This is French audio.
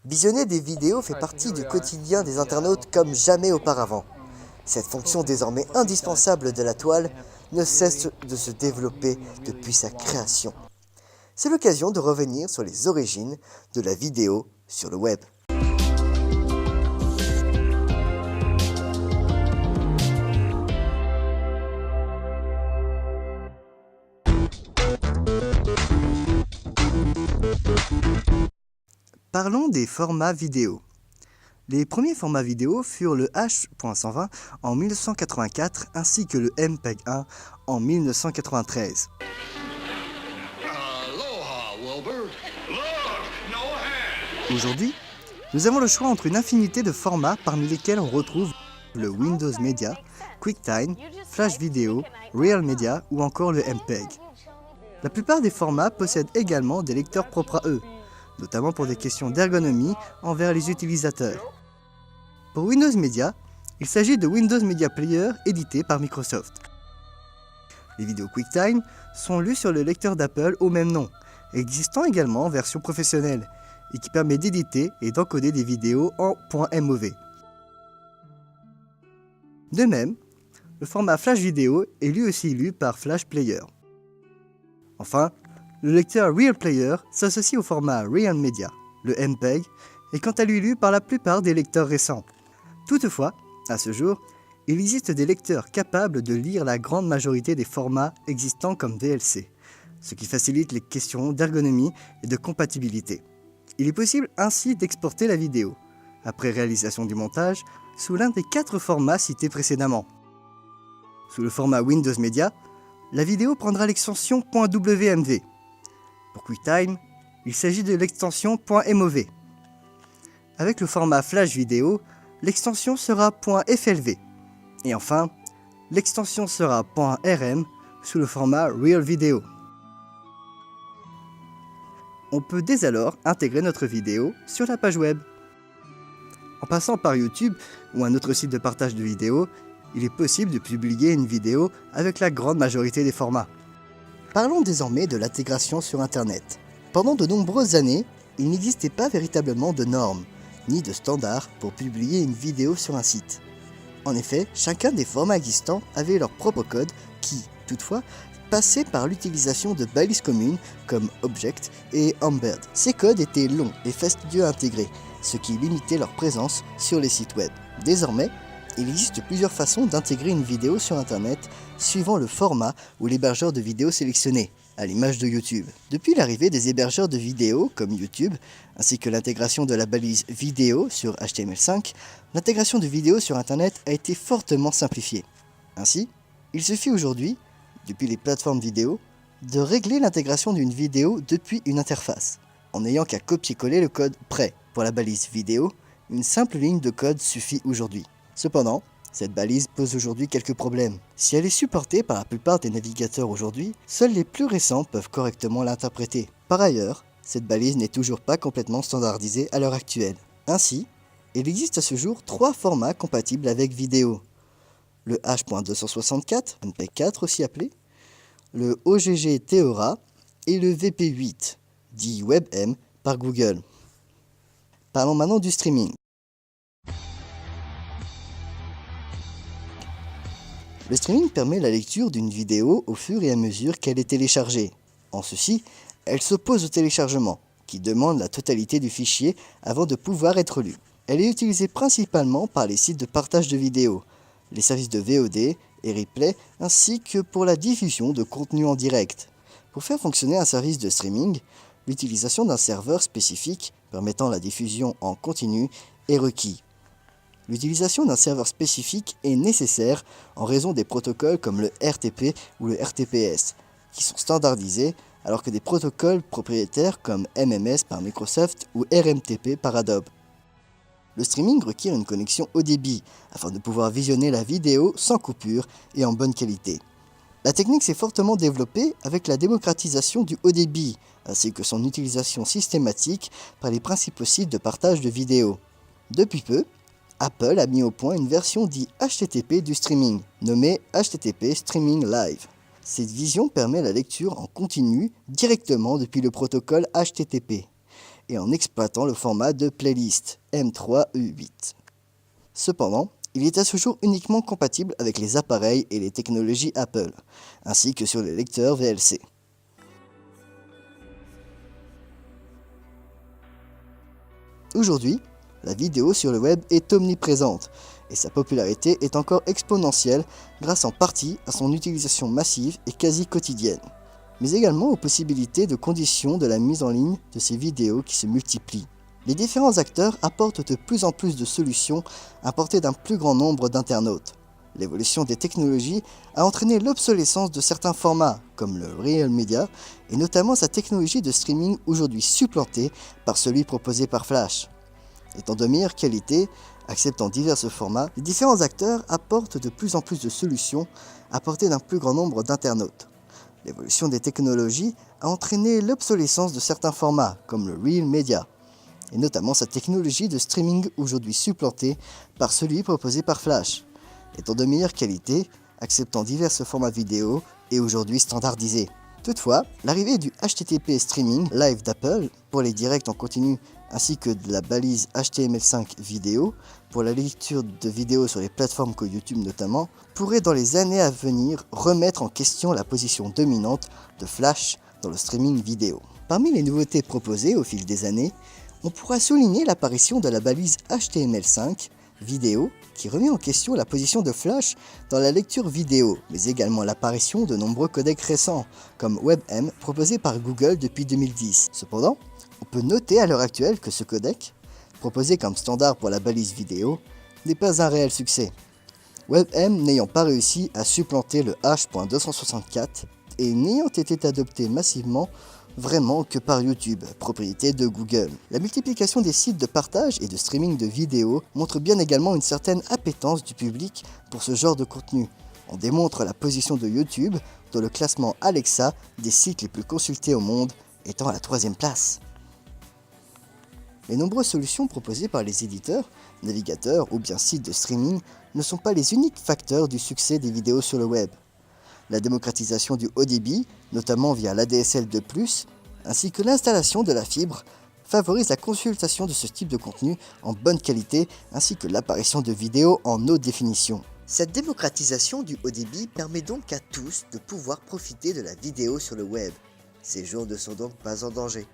Visionner des vidéos fait partie du quotidien des internautes comme jamais auparavant. Cette fonction désormais indispensable de la toile ne cesse de se développer depuis sa création. C'est l'occasion de revenir sur les origines de la vidéo sur le web. Parlons des formats vidéo. Les premiers formats vidéo furent le H.120 en 1984 ainsi que le MPEG-1 en 1993. Aujourd'hui, nous avons le choix entre une infinité de formats parmi lesquels on retrouve le Windows Media, QuickTime, Flash Video, Real Media ou encore le MPEG. La plupart des formats possèdent également des lecteurs propres à eux, notamment pour des questions d'ergonomie envers les utilisateurs. Pour Windows Media, il s'agit de Windows Media Player édité par Microsoft. Les vidéos QuickTime sont lues sur le lecteur d'Apple au même nom, existant également en version professionnelle, et qui permet d'éditer et d'encoder des vidéos en .mov. De même, le format Flash Video est lui aussi lu par Flash Player. Enfin, le lecteur Real Player s'associe au format Real Media, le MPEG, est quant à lui lu par la plupart des lecteurs récents. Toutefois, à ce jour, il existe des lecteurs capables de lire la grande majorité des formats existants comme VLC, ce qui facilite les questions d'ergonomie et de compatibilité. Il est possible ainsi d'exporter la vidéo, après réalisation du montage, sous l'un des 4 formats cités précédemment. Sous le format Windows Media, la vidéo prendra l'extension .wmv. Pour QuickTime, il s'agit de l'extension .mov. Avec le format Flash Video, l'extension sera .flv. Et enfin, l'extension sera .rm sous le format Real Video. On peut dès alors intégrer notre vidéo sur la page web. En passant par YouTube ou un autre site de partage de vidéos, il est possible de publier une vidéo avec la grande majorité des formats. Parlons désormais de l'intégration sur Internet. Pendant de nombreuses années, il n'existait pas véritablement de normes, ni de standards pour publier une vidéo sur un site. En effet, chacun des formats existants avait leur propre code qui, toutefois, passait par l'utilisation de balises communes comme Object et Embed. Ces codes étaient longs et fastidieux à intégrer, ce qui limitait leur présence sur les sites web. Désormais, il existe plusieurs façons d'intégrer une vidéo sur Internet suivant le format ou l'hébergeur de vidéos sélectionné, à l'image de YouTube. Depuis l'arrivée des hébergeurs de vidéos comme YouTube, ainsi que l'intégration de la balise vidéo sur HTML5, l'intégration de vidéos sur Internet a été fortement simplifiée. Ainsi, il suffit aujourd'hui, depuis les plateformes vidéo, de régler l'intégration d'une vidéo depuis une interface. En n'ayant qu'à copier-coller le code prêt pour la balise vidéo, une simple ligne de code suffit aujourd'hui. Cependant, cette balise pose aujourd'hui quelques problèmes. Si elle est supportée par la plupart des navigateurs aujourd'hui, seuls les plus récents peuvent correctement l'interpréter. Par ailleurs, cette balise n'est toujours pas complètement standardisée à l'heure actuelle. Ainsi, il existe à ce jour 3 formats compatibles avec vidéo. Le H.264, MPEG-4 aussi appelé, le OGG Theora et le VP8, dit WebM par Google. Parlons maintenant du streaming. Le streaming permet la lecture d'une vidéo au fur et à mesure qu'elle est téléchargée. En ceci, elle s'oppose au téléchargement, qui demande la totalité du fichier avant de pouvoir être lu. Elle est utilisée principalement par les sites de partage de vidéos, les services de VOD et replay, ainsi que pour la diffusion de contenu en direct. Pour faire fonctionner un service de streaming, l'utilisation d'un serveur spécifique permettant la diffusion en continu est requis. L'utilisation d'un serveur spécifique est nécessaire en raison des protocoles comme le RTP ou le RTPS, qui sont standardisés, alors que des protocoles propriétaires comme MMS par Microsoft ou RMTP par Adobe. Le streaming requiert une connexion haut débit afin de pouvoir visionner la vidéo sans coupure et en bonne qualité. La technique s'est fortement développée avec la démocratisation du haut débit, ainsi que son utilisation systématique par les principaux sites de partage de vidéos. Depuis peu, Apple a mis au point une version dite HTTP du streaming, nommée HTTP Streaming Live. Cette vision permet la lecture en continu directement depuis le protocole HTTP et en exploitant le format de playlist M3U8. Cependant, il est à ce jour uniquement compatible avec les appareils et les technologies Apple, ainsi que sur les lecteurs VLC. Aujourd'hui, la vidéo sur le web est omniprésente et sa popularité est encore exponentielle grâce en partie à son utilisation massive et quasi quotidienne, mais également aux possibilités de conditions de la mise en ligne de ces vidéos qui se multiplient. Les différents acteurs apportent de plus en plus de solutions à portée d'un plus grand nombre d'internautes. L'évolution des technologies a entraîné l'obsolescence de certains formats, comme le Real Media, et notamment sa technologie de streaming aujourd'hui supplantée par celui proposé par Flash. Étant de meilleure qualité, acceptant divers formats, les différents acteurs apportent de plus en plus de solutions à portée d'un plus grand nombre d'internautes. L'évolution des technologies a entraîné l'obsolescence de certains formats, comme le Real Media, et notamment sa technologie de streaming aujourd'hui supplantée par celui proposé par Flash, étant de meilleure qualité, acceptant divers formats vidéo et aujourd'hui standardisé. Toutefois, l'arrivée du HTTP Streaming Live d'Apple pour les directs en continu ainsi que de la balise HTML5 vidéo pour la lecture de vidéos sur les plateformes comme YouTube notamment, pourrait dans les années à venir remettre en question la position dominante de Flash dans le streaming vidéo. Parmi les nouveautés proposées au fil des années, on pourra souligner l'apparition de la balise HTML5 vidéo qui remet en question la position de Flash dans la lecture vidéo, mais également l'apparition de nombreux codecs récents, comme WebM proposé par Google depuis 2010. Cependant, on peut noter à l'heure actuelle que ce codec, proposé comme standard pour la balise vidéo, n'est pas un réel succès. WebM n'ayant pas réussi à supplanter le H.264 et n'ayant été adopté massivement vraiment que par YouTube, propriété de Google. La multiplication des sites de partage et de streaming de vidéos montre bien également une certaine appétence du public pour ce genre de contenu. On démontre la position de YouTube dans le classement Alexa des sites les plus consultés au monde, étant à la 3e place. Les nombreuses solutions proposées par les éditeurs, navigateurs ou bien sites de streaming ne sont pas les uniques facteurs du succès des vidéos sur le web. La démocratisation du haut débit, notamment via l'ADSL 2+, ainsi que l'installation de la fibre, favorise la consultation de ce type de contenu en bonne qualité, ainsi que l'apparition de vidéos en haute définition. Cette démocratisation du haut débit permet donc à tous de pouvoir profiter de la vidéo sur le web. Ces jours ne sont donc pas en danger.